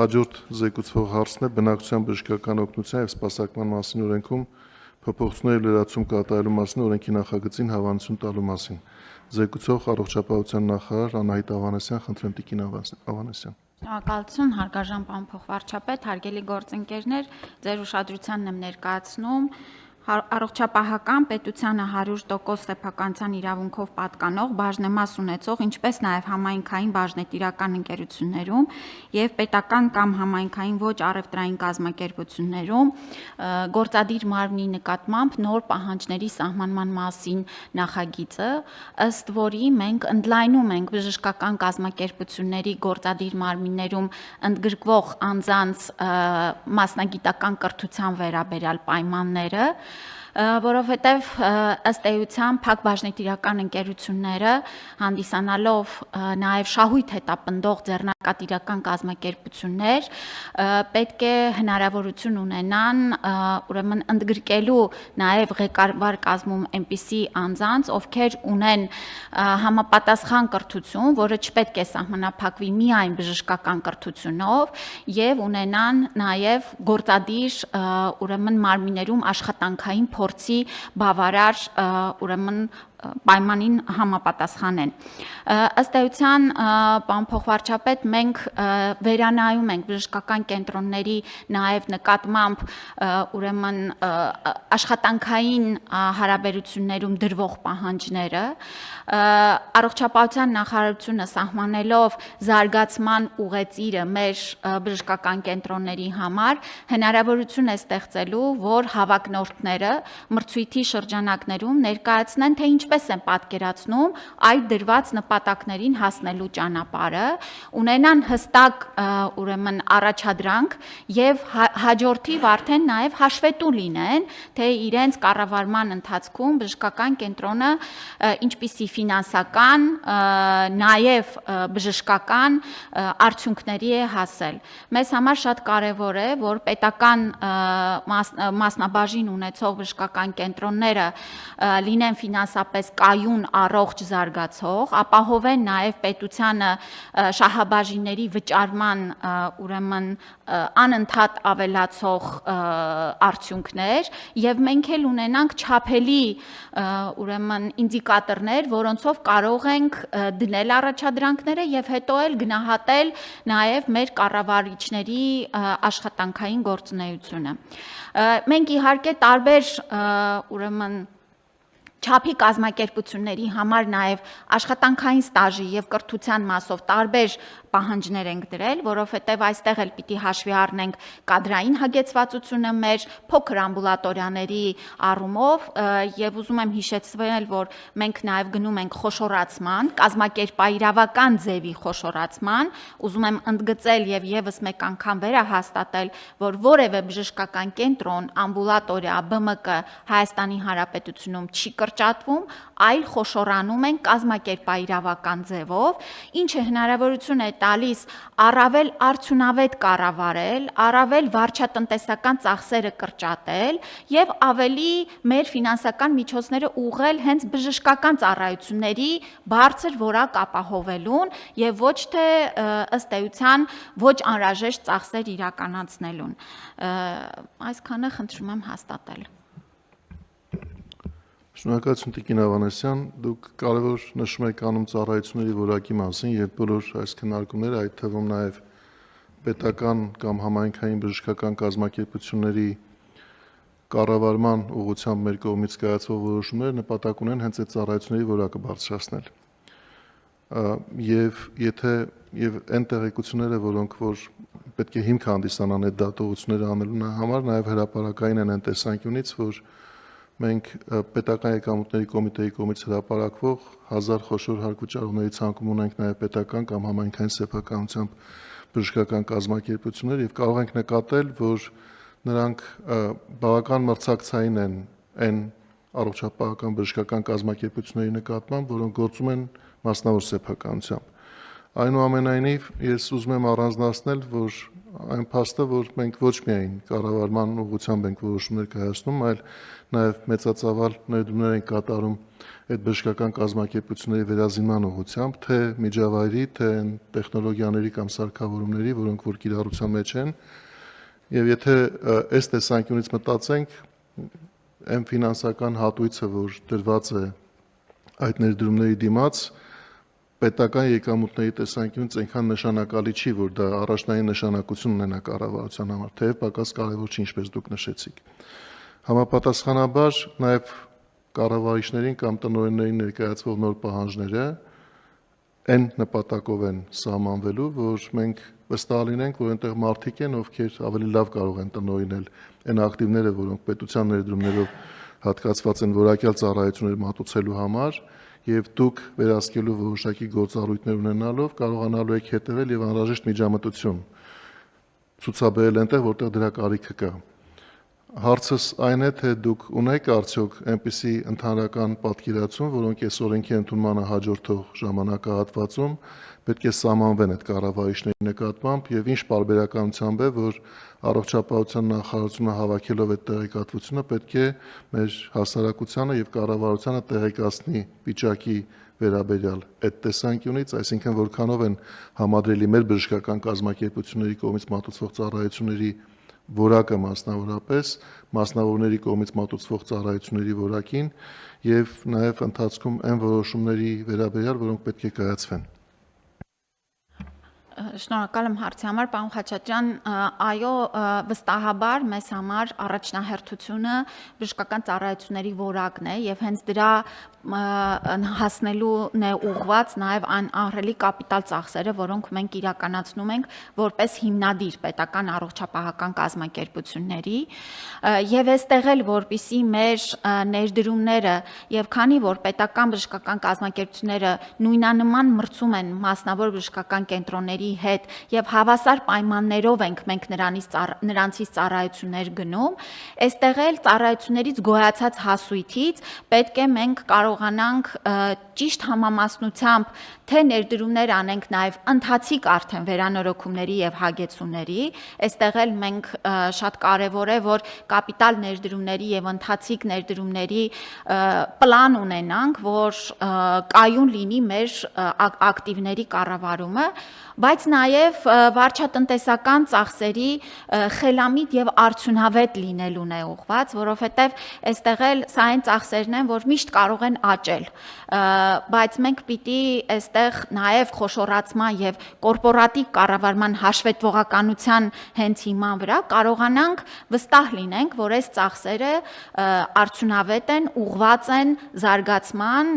Հաջորդ զեկուցվող հարցն է բնակչության բժշկական օգնության եւ սպասարկման մասին օրենքում փոփոխություններ եւ լրացում կատարելու մասին օրենքի նախագծին հավանություն տալու մասին։ Զեկուցող առողջապահության նախարար Անահիտ Ավանեսյան, խնդրեմ Տիկին Ավանեսյան։ Շնորհակալություն, հարգարժան պարոն փոխվարչապետ, հարգելի գործընկերներ, ձեր ուշադրությանն եմ ներկայացնում առողջապահական պետությանը 100% սեփականության իրավունքով պատկանող բաժնեմաս ունեցող, ինչպես նաև համայնքային բաժնետիրական ընկերություններում եւ պետական կամ համայնքային ոչ առևտրային կազմակերպություններում գործադիր մարմնի նկատմամբ նոր պահանջների սահմանման մասին նախագիծը, ըստ որի մենք ընդլայնում ենք բժշկական կազմակերպությունների գործադիր մարմիններում ընդգրկվող անձանց մասնագիտական կրթության վերաբերյալ պայմանները, որովհետև ըստ էության փակ բաժնետիրական ընկերությունները հանդիսանալով նաև շահույթ հետապնդող ձեռնարկատիրական կազմակերպություններ պետք է հնարավորություն ունենան ուրեմն ընդգրկելու նաև ղեկավար կազմում այնպիսի անձանց, ովքեր ունեն համապատասխան կրթություն, որը չպետք է սահմանափակվի միայն բժշկական կրթությունով եւ ունենան նաև գործադիր ուրեմն մարմիններում աշխատանքային փորձի բավարար ուրեմն պայմանին համապատասխանեն։ Ըստ էության, պարոն փոխվարչապետ, մենք վերանայում ենք բժշկական կենտրոնների նաև նկատմամբ ուրեմն աշխատանքային հարաբերություններում դրվող պահանջները, առողջապահության նախարարությունը սահմանելով զարգացման ուղեծիրը մեր բժշկական կենտրոնների համար հնարավորություն է ստեղծելու, որ հավակնորդները մրցույթի շրջանակներում ներկայացնեն, թե ինչպես են պատկերացնում այդ դրված նպատակներին հասնելու ճանապարհը, ունենան հստակ ուրեմն առաջադրանք եւ հաջորդիվ արդեն նաեւ հաշվետու լինեն, թե իրենց կառավարման ընթացքում բժշկական կենտրոնը ինչպիսի ֆինանսական, նաեւ բժշկական արդյունքների է հասել։ Մեզ համար շատ կարեւոր է, որ պետական մասնաբաժին ունեցող բժշկական կենտրոնները լինեն ֆինանսապես կայուն, առողջ, զարգացող, ապահովեն նաև պետությանը շահաբաժինների վճարման ուրեմն անընդհատ ավելացող արդյունքներ եւ մենք էլ ունենանք չափելի ուրեմն ինդիկատորներ, որոնցով կարող ենք դնել առաջադրանքները եւ հետո էլ գնահատել նաեւ մեր կառավարիչների աշխատանքային գործունեությունը։ Մենք իհարկե տարբեր ուրեմն չափի կազմակերպությունների համար նաև աշխատանքային ստաժի եւ կրթության մասով տարբեր պահանջներ ենք դրել, որովհետև այստեղ էլ պիտի հաշվի առնենք կադրային հագեցվածությունը մեր փոքր ամբուլատորիաների առումով եւ ուզում եմ հիշեցնել, որ մենք նաև գնում ենք խոշորացման, կազմակերպայրավական ձևի խոշորացման, ուզում եմ ընդգծել եւ եւս մեկ անգամ վերահաստատել, որ որևէ բժշկական կենտրոն, ամբուլատորիա, ԲՄԿ Հայաստանի Հանրապետությունում չի կրճատվում, այլ խոշորանում են կազմակերպայրավական ձևով, ինչը հնարավորություն է տալիս առավել արդյունավետ կառավարել, առավել վարչատնտեսական ծախսերը կրճատել եւ ավելի մեր ֆինանսական միջոցները ուղղել հենց բժշկական ծառայությունների բարձր որակ ապահովելուն եւ ոչ թե ըստ էության ոչ անհրաժեշտ ծախսեր իրականացնելուն։ Այսքանը խնդրում եմ հաստատել։ Շնորհակալություն Տիկին Ավանեսյան, դուք կարևոր նշում եք անում ծառայությունների որակի մասին եւ բոլոր այս քննարկումները, այդ թվում նաեւ պետական կամ համայնքային բժշկական կազմակերպությունների կառավարման ուղղությամբ մեր կողմից կայացվող որոշումները նպատակ ունեն հենց այդ ծառայությունների որակը բարձրացնել։ Եվ եթե այն տեղեկությունները, որոնք որ պետք է հիմք հանդիսանան այդ դատողությունները անելու համար, նաեւ հրապարակային են այն տեսանկյունից, որ մենք պետական եկամուտների կոմիտեի կողմից հրապարակվող 1000 խոշոր հարկվճարողների ցանկում ունենք նաև պետական կամ համայնքային սեփականությամբ բժշկական կազմակերպություններ եւ կարող ենք նկատել, որ նրանք բավական մրցակցային են այն առողջապահական բժշկական կազմակերպությունների նկատմամբ, որոնք գործում են մասնավոր սեփականությամբ։ Այնուամենայնիվ ես ուզում եմ առանձնացնել, որ այն փաստը, որ մենք ոչ միայն կառավարման ուղղությամբ ենք որոշումներ կայացնում, այլ նաև մեծածավալ ներդրումներ ենք կատարում այդ բժշկական կազմակերպությունների վերազինման ուղղությամբ, թե միջավայրի, թե տեխնոլոգիաների կամ սարքավորումների, որոնք որ կիրառության մեջ են, եւ եթե այս տեսանկյունից մտածենք, այն ֆինանսական հատույցը, որ դրված է այդ ներդրումների դիմաց, պետական եկամուտների տեսանկյունից այնքան նշանակալի չի, որ դա առաջնային նշանակություն ունենա կառավարության համար, թեև պակաս կարևոր չի, ինչպես դուք նշեցիք։ Համապատասխանաբար նաև կառավարիչներին կամ տնօրեններին ներկայացվող նոր պահանջները այն նպատակով են սահմանվելու, որ մենք վստահ լինենք, որ այնտեղ մարդիկ են, ովքեր ավելի լավ կարող են տնօրինել այն ակտիվները, որոնք պետության ներդրումներով հատկացված են որակյալ ծառայություններ մատուցելու համար, եւ դուք վերահսկելու որոշակի գործառույթներ ունենալով կարողանալու եք հետևել եւ անհրաժեշտ միջամտություն ցուցաբերել այնտեղ, որտեղ դրա կարիքը կա։ Հարցս այն է, թե դուք ունեք արդյոք այնպիսի ընդհանրական պատկերացում, որոնք այս օրենքի ընդունմանը հաջորդող ժամանակահատվածում պետք է սահմանվեն այդ կառավարիչների նկատմամբ եւ ինչ պարբերականությամբ է, որ առողջապահության նախարարությունը հավաքելով այդ տեղեկատվությունը պետք է մեր հասարակությանը եւ կառավարությանը տեղեկացնի վիճակի վերաբերյալ այդ տեսանկյունից, այսինքն որքանով են համադրելի մեր բժշկական կազմակերպությունների կողմից մատուցվող ծառայությունների որակը մասնավորապես, մասնավորների կողմից մատուցվող ծառայությունների որակին եւ նաեւ ընթացքում այն որոշումների վերաբերյալ, որոնք պետք է կայացվեն։ Շնորհակալ եմ հարցի համար, պարոն Խաչատրյան, այո, վստահաբար մեզ համար առաջնահերթությունը բժշկական ծառայությունների որակն է եւ հենց դրա հասնելուն է ուղղված նաեւ այն ահռելի կապիտալ ծախսերը, որոնք մենք իրականացնում ենք որպես հիմնադիր պետական առողջապահական կազմակերպությունների եւ այստեղ էլ որպիսի մեր ներդրումները եւ քանի որ պետական բժշկական կազմակերպությունները նույնանման մրցում են մասնավոր բժշկական կենտրոնների հետ եւ հավասար պայմաններով ենք մենք նրանցից ծառայություններ գնում, այստեղ էլ ծառայություններից գոյացած հասույթից պետք է մենք կարողանանք ճիշտ համամասնությամբ թե ներդրումներ անենք նաև ընթացիկ արդեն վերանորոգումների եւ հագեցումների, այստեղ էլ մենք շատ կարեւոր է, որ կապիտալ ներդրումների եւ ընթացիկ ներդրումների պլան ունենանք, որ կայուն լինի մեր ակտիվների կառավարումը, բայց նաև վարչատնտեսական ծախսերի խելամիտ եւ արդյունավետ լինելուն է ուղղված, որովհետեւ այստեղ էլ սա այն ծախսերն են, որ միշտ կարող են աճել, բայց մենք պիտի այստեղ նաև խոշորացման եւ կորպորատիվ կառավարման հաշվետվողականության հենց հիման վրա կարողանանք վստահ լինենք, որ այս ծախսերը արդյունավետ են, ուղղված են զարգացման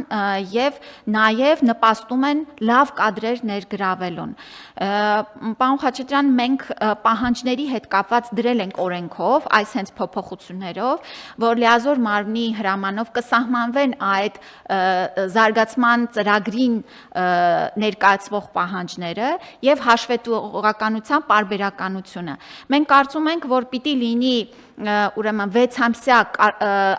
եւ նաև նպաստում են լավ կադրեր ներգրավելուն։ Պարոն Խաչատրյան, մենք պահանջների հետ կապված դրել ենք օրենքով, այս հենց փոփոխություններով, որ լիազոր մարմնի հրամանով կսահմանվեն այդ զարգացման ծրագրին ներկայացվող պահանջները եւ հաշվետվողականության պարբերականությունը։ Մենք կարծում ենք, որ պիտի լինի ուրեմն 6 ամսյա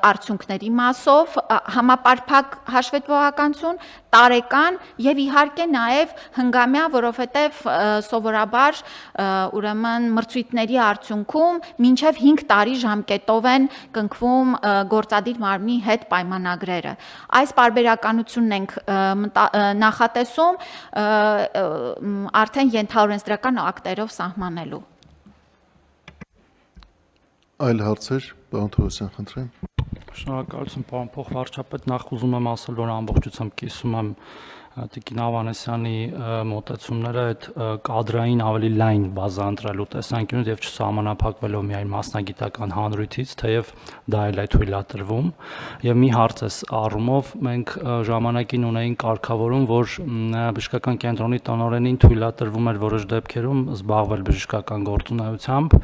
արդյունքների մասով համապարփակ հաշվետվողականություն, տարեկան եւ իհարկե նաեւ հնգամյա, որովհետեւ սովորաբար ուրեմն մրցույթների արդյունքում մինչեւ 5 տարի ժամկետով են կնքվում գործադիր մարմնի հետ պայմանագրերը։ Այս պարբերականությունն ենք նախատեսում արդեն ենթաօրենսդրական ակտերով սահմանելու։ Այլ հարցեր, պարոն Թորոսյան, խնդրեմ։ Շնորհակալություն, պարոն փոխվարչապետ, նախ ուզում եմ ասել, որ ամբողջությամբ կիսում եմ Տիկին Ավանեսյանի մոտեցումները այդ կադրային ավելի լայն բազա ընտրելու տեսանկյունից եւ չսահմանափակվելով միայն մասնագիտական հանրույթից, թեև դա էլ է թույլատրվում։ Եվ մի հարց էս առումով մենք ժամանակին ունեինք կարգավորում, որ բժշկական կենտրոնի տնօրենին թույլատրվում էր որոշ դեպքերում զբաղվել բժշկական գործունեությամբ,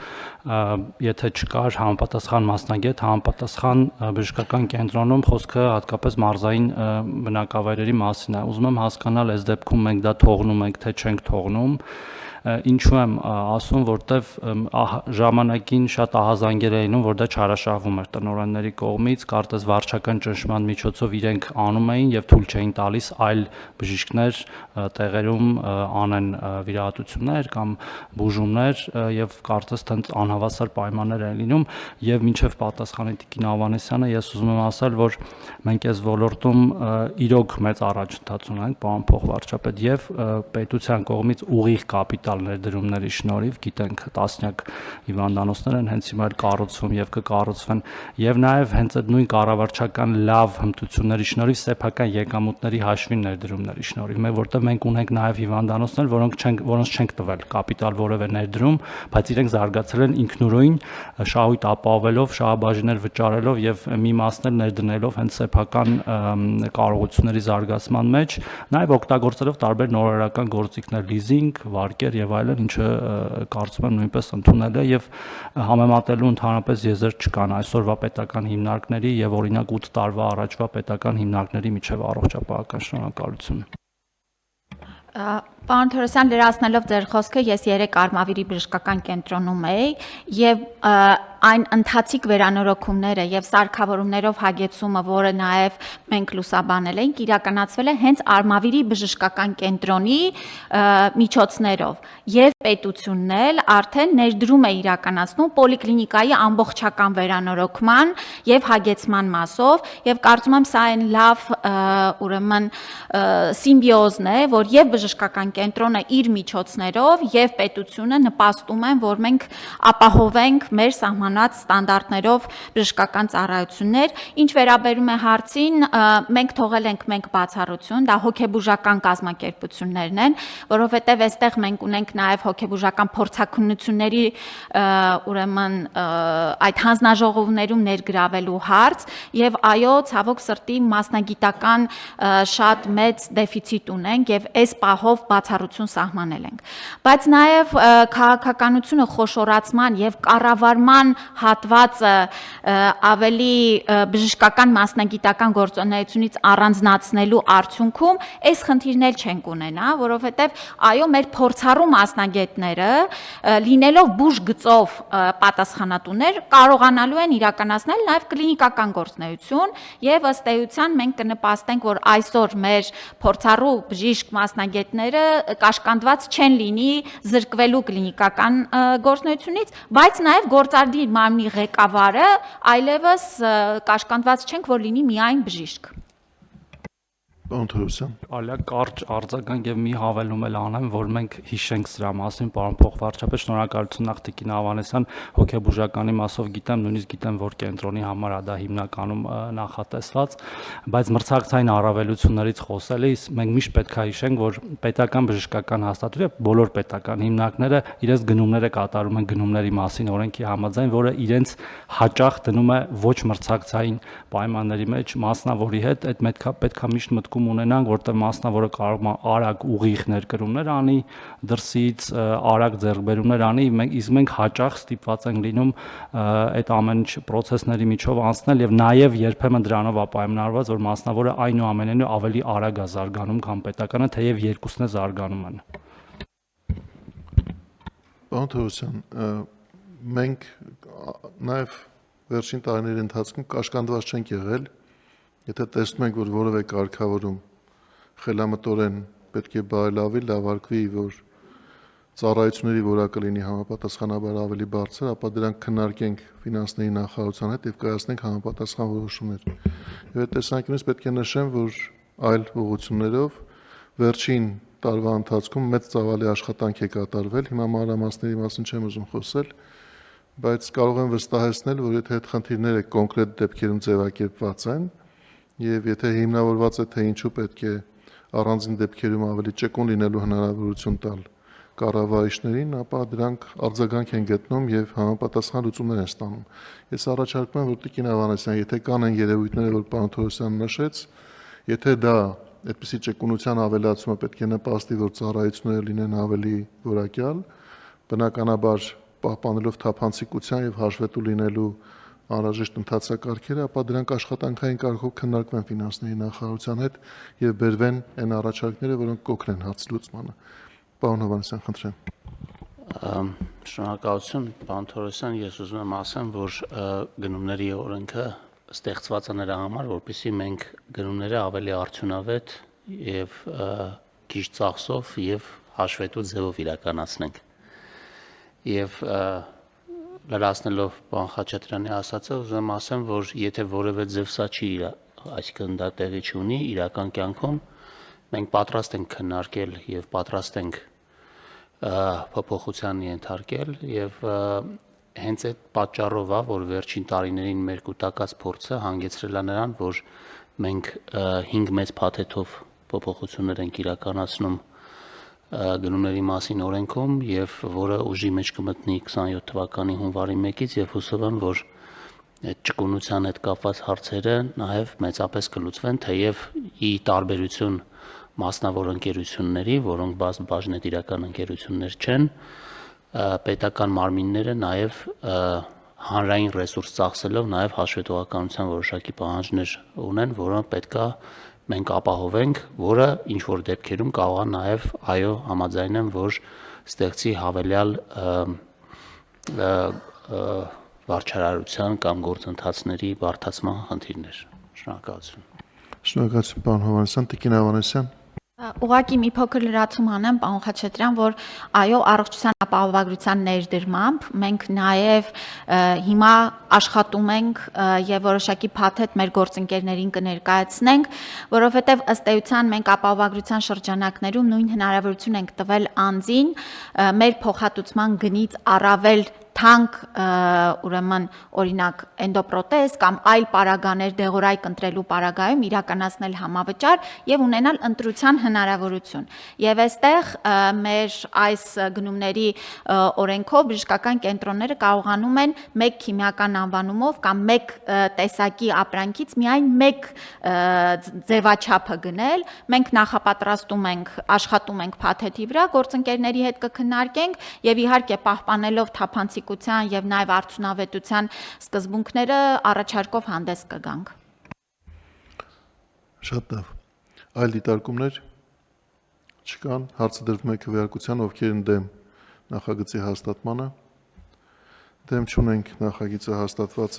եթե չկար համապատասխան մասնագետ, համապատասխան բժշկական կենտրոնում խոսքը հատկապես մարզային բնակավայրերի մասին է։ Ուզում եմ հասկանալ, այս դեպքում մենք դա թողնում ենք, թե չենք թողնում, Ինչու եմ ասում, որտեվ ժամանակին շատ ահազանգեր էին, որ դա չարաշահվում էր տնօրենների կողմից, կարծես վարչական ճնշման միջոցով իրենք անում էին եւ թույլ չէին տալիս այլ բժիշկներ տեղերում անեն վիրահատություններ կամ բուժումներ եւ կարծես թե անհավասար պայմաններ են լինում եւ մինչեւ պատասխանի Տիկին Ավանեսյանը ես ուզում եմ ասել, որ մենք այս ոլորտում իրոք մեծ առաջընթաց ունենք, պարոն փոխվարչապետ, եւ պետության կողմից ուղիղ կապիտալ ներդրումների շնորհիվ գիտենք տասնյակ հիվանդանոցներ են հենց հիմա կառուցվում եւ կկառուցվեն եւ նաեւ հենց այդ նույն կառավարչական լավ հմտությունների շնորհիվ սեփական եկամուտների հաշվին ներդրումների շնորհիվ, որտեղ մենք ունենք նաեւ հիվանդանոցներ, որոնց չենք տվել կապիտալ որևէ ներդրում, բայց իրենք զարգացել են ինքնուրույն շահույթ ապահովելով, շահաբաժիններ վճարելով եւ մի մասն էլ ներդնելով հենց սեփական կարողությունների զարգացման մեջ, նաեւ օգտագործելով տարբեր նորարարական գործիքներ, լիզինգ, վարկեր եւ այլն, ինչը կարծում եմ նույնպես ընդունել է եւ համեմատելու ընդհանրապես եզր չկան այսօրվա պետական հիմնարկների եւ օրինակ 8 տարվա առաջվա պետական հիմնարկների միջև առողջապահական շնորհակալություն։ Պարոն Թորոսյան, լրացնելով ձեր խոսքը, ես 3 Արմավիրի բժշկական կենտրոնում էի եւ այն ընթացիկ վերանորոգումները եւ սարքավորումներով հագեցումը, որը նաեւ մենք լուսաբանել ենք, իրականացվել է հենց Արմավիրի բժշկական կենտրոնի միջոցներով եւ պետությունն էլ արդեն ներդրում է իրականացնում պոլիկլինիկայի ամբողջական վերանորոգման եւ հագեցման մասով եւ կարծում եմ սա այն լավ ուրեմն սիմբիոզն է, որ եւ բժշկական կենտրոնը իր միջոցներով եւ պետությունը նպաստում են, որ մենք ապահովենք մեր սահմանած ստանդարտներով բժշկական ծառայություններ։ Ինչ վերաբերում է հարցին, մենք թողել ենք բացառություն, դա հոգեբուժական կազմակերպություններն են, որովհետեւ այստեղ մենք ունենք նաեւ հոգեբուժական փորձաքննությունների ուրեմն այդ հանձնաժողովներում ներգրավելու հարց եւ այո, ցավոք սրտի մասնագիտական շատ մեծ դեֆիցիտ ունենք եւ այս պահով բացառություն սահմանել ենք, բայց նաև քաղաքականությունը խոշորացման եւ կառավարման հատվածը ավելի բժշկական մասնագիտական գործունեությունից առանձնացնելու արդյունքում այս խնդիրներ չենք ունենա, որովհետեւ այո, մեր փորձառու մասնագետները լինելով բուժ գծով պատասխանատուներ կարողանալու են իրականացնել նաև կլինիկական գործունեություն եւ ըստ էության մենք կնպաստենք, որ այսօր մեր փորձառու բժիշկ մասնագետները կաշկանդված չեն լինի զրկվելու կլինիկական գործունեությունից, բայց նաև գործադիր մարմնի ղեկավարը այլևս կաշկանդված չենք, որ լինի միայն բժիշկ։ Պարոն Թորոսյան, Ալիա կարճ արձագանք եւ մի հավելում էլ անեմ, որ մենք հիշենք սրա մասին, պարոն փոխվարչապետ, շնորհակալություն նախ Տիկին Ավանեսյան, հոգեբուժականի մասով գիտեմ, նույնիսկ գիտեմ, որ կենտրոնի համար է դա հիմնականում նախատեսված, բայց մրցակցային առավելություններից խոսելիս մենք միշտ պետք է հիշենք, որ պետական բժշկական հաստատությունները, բոլոր պետական հիմնարկները իրենց գնումները կատարում են գնումների մասին օրենքի համաձայն, որը իրենց հաճախ դնում է ոչ մրցակցային պայմանների մեջ, մասնավորի հետ, այդ պետք է միշտ մտքում ունենանք, որտեղ մասնավորը կարող է արագ ուղիղ ներկրումներ անի դրսից, արագ ձեռքբերումներ անի, իսկ մենք հաճախ ստիպված ենք լինում այդ ամեն պրոցեսների միջով անցնել եւ նաեւ երբեմն դրանով ապայմանավորված, որ մասնավորը այնուամենայնիվ ավելի արագ է զարգանում, քան պետականը, թեև երկուսն է զարգանում են։ Պարոն Թորոսյան, մենք նաեւ վերջին տարիների ընթացքում կաշկանդված չենք եղել, եթե տեսնում ենք, որ որևէ կարգավորում խելամտորեն պետք է բարելավի, լավարկվի, որ ծառայությունների որակը լինի համապատասխանաբար ավելի բարձր, ապա դրանք քննարկենք ֆինանսների նախարարության հետ եւ կայացնենք համապատասխան որոշումներ։ Եվ այդ տեսանկյունից պետք է նշեմ, որ այլ ուղղություններով վերջին տարվա ընթացքում մեծ ծավալի աշխատանք է կատարվել, հիմա մանրամասների մասին չեմ ուզում խոսել, բայց կարող եմ վստահեցնել, որ եթե այդ խնդիրները կոնկրետ դեպքերում ձևակերպված են, եւ եթե հիմնավորված է, թե ինչու պետք է առանձին դեպքերում ավելի ճկուն լինելու հնարավորություն տալ կառավարիչներին, ապա դրանք արձագանք են գտնում եւ համապատասխան լուծումներ են ստանում։ Ես առաջարկում եմ, որ Տիկին Ավանեսյան, եթե կան այն երևույթները, որ պարոն Թորոսյանը նշեց, եթե դա այդպիսի ճկունության ավելացումը պետք է նպաստի, որ ծառայությունները լինեն ավելի որակյալ, բնականաբար պահպանելով թափանցիկության եւ հաշվետու լինելու անհրաժեշտ ընթացակարգերը, ապա դրանք աշխատանքային կարգով քննարկվեն ֆինանսների նախարարության հետ եւ բերվեն այն առաջարկները, որոնք կօգնեն հարցի լուծմանը։ Պարոն Հովհաննիսյան, խնդրեմ։ Շնորհակալություն, պարոն Թորոսյան, ես ուզում եմ ասեմ, որ գնումների օրենքը ստեղծված է նրա համար, որպեսզի մենք գնումները ավելի արդյունավետ եւ քիչ ծախսով եւ հաշվետու ձևով իրականացնենք։ Եվ լրացնելով պարոն Խաչատրյանի ասածը, ուզում եմ ասեմ, որ եթե որևէ ձև սա չի, այսինքն դա տեղի չունի իրական կյանքում, մենք պատրաստ ենք քննարկել եւ պատրաստ ենք փոփոխության ենթարկել եւ հենց այդ պատճառով է, որ վերջին տարիներին մեր կուտակած փորձը հանգեցրել է նրան, որ մենք 5 մեծ փաթեթով փոփոխություններ ենք իրականացնում գնումների մասին օրենքում եւ որը ուժի մեջ կմտնի 27 թվականի հունվարի 1-ից եւ հուսով եմ, որ այդ ճկունության հետ կապված հարցերը նաեւ մեծապես կլուծվեն, թեև ի տարբերություն մասնավոր ընկերությունների, որոնք բաժնետիրական ընկերություններ չեն, պետական մարմինները նաև հանրային ռեսուրս ծախսելով նաև հաշվետվականության որոշակի պահանջներ ունեն, որոնք պետքա մենք ապահովենք, որը ինչ որ դեպքերում կարող է նաև այո համաձայն եմ, որ ստեղծի հավելյալ վարչարարության կամ գործընթացների բարդացման խնդիրներ։ Շնորհակալություն։ Շնորհակալություն, պարոն Հովհաննիսյան, Տիկին Ավանեսյան։ Ուղղակի մի փոքր լրացում անեմ, պարոն Խաչատրյան, որ այո, առողջության ապահովագրության ներդրմամբ մենք նաև հիմա աշխատում ենք եւ որոշակի փաթեթ մեր գործընկերներին կներկայացնենք, որովհետեւ ըստ էության մենք ապահովագրության շրջանակներում նույն հնարավորություն ենք տվել անձին մեր փոխհատուցման գնից առավել թանկ ուրեմն օրինակ էնդոպրոթեզ կամ այլ պարագաներ դեղորայք ընտրելու պարագայում իրականացնել համավճար եւ ունենալ ընտրության հնարավորություն։ Եվ այստեղ մեր այս գնումների օրենքով բժշկական կենտրոնները կարողանում են մեկ քիմիական անվանումով կամ մեկ տեսակի ապրանքից միայն մեկ ձևաչափը գնել։ Մենք նախապատրաստում ենք, աշխատում ենք փաթեթի վրա, գործընկերների հետ կքննարկենք եւ իհարկե պահպանելով թափանցիկ եւ նաև արդյունավետության սկզբունքները առաջարկով հանդես կգանք։ Շատ լավ։ Այլ դիտարկումներ չկան, հարցը դրվում է քվեարկության, ովքեր են դեմ նախագծի հաստատմանը։ Դեմ չունենք, նախագիծը հաստատված է։